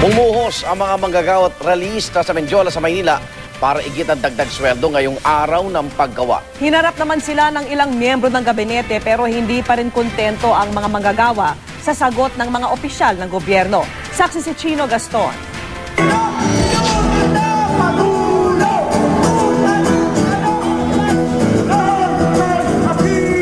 Bumuhos ang mga manggagawa at rallyista sa Mendiola sa Maynila para igit ang dagdag sweldo ngayong araw ng paggawa. Hinarap naman sila ng ilang miyembro ng gabinete pero hindi pa rin kontento ang mga manggagawa sa sagot ng mga opisyal ng gobyerno. Saksi si Chino Gaston.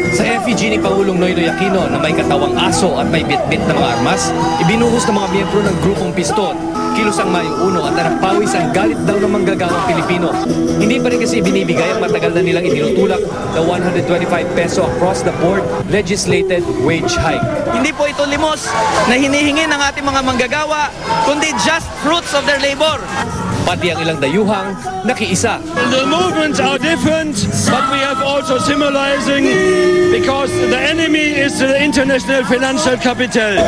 Sa effigy ni Pangulong Noynoy Aquino na may katawang aso at may bitbit na mga armas, ibinuhos ng mga miyembro ng grupong Piston. Kilos ang Mayo 1 at nagpawis ang galit daw ng manggagawang Pilipino. Hindi pa rin kasi binibigay ang matagal na nilang itinutulak na 125 peso across the board legislated wage hike. Hindi po ito limos na hinihingi ng ating mga manggagawa, kundi just fruits of their labor. Pati ang ilang dayuhang nakiisa. The movements are different, but we have also symbolizing because the enemy is the international financial capital.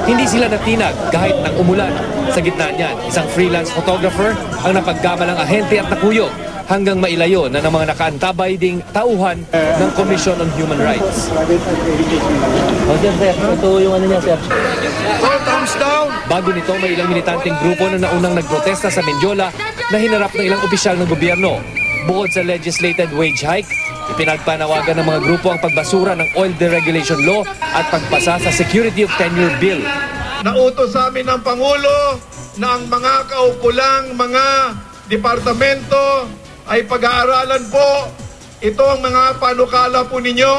Hindi sila natinag kahit nang umulan. Sa gitna niyan, isang freelance photographer ang napagkamalang ahente at nakuyog hanggang mailayo na ng mga nakaantabay ding tauhan ng Commission on Human Rights. Bago nito, may ilang militanteng grupo na naunang nagprotesta sa Mendiola na hinarap ng ilang opisyal ng gobyerno. Bukod sa legislated wage hike, ipinagpanawagan ng mga grupo ang pagbasura ng oil deregulation law at pagpasa sa security of tenure bill. Nautos sa amin ng Pangulo na ang mga kaukulang mga departamento ay pag-aaralan po itong mga panukala po ninyo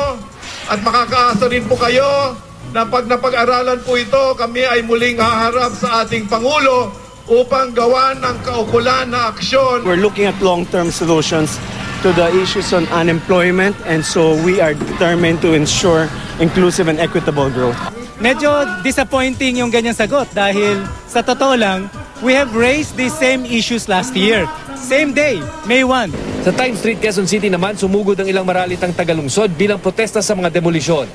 at makakaasa rin po kayo na pag napag-aralan po ito, kami ay muling haharap sa ating Pangulo upang gawa ng kaukulan na aksyon. We're looking at long-term solutions to the issues on unemployment, and so we are determined to ensure inclusive and equitable growth. Medyo disappointing yung ganyang sagot dahil sa totoo lang, we have raised these same issues last year. Same day, May 1. Sa Time Street, Quezon City naman, sumugod ang ilang maralitang tagalungsod bilang protesta sa mga demolisyon.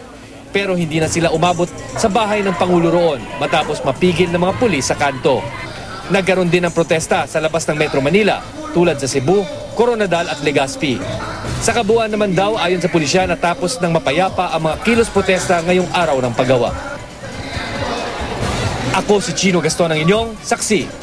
Pero hindi na sila umabot sa bahay ng Pangulo roon matapos mapigil ng mga pulis sa kanto. Nagkaroon din ng protesta sa labas ng Metro Manila tulad sa Cebu, Coronadal at Legazpi. Sa kabuuan naman daw ayon sa pulisya natapos ng mapayapa ang mga kilos protesta ngayong araw ng paggawa. Ako si Chino Gaston ang inyong saksi.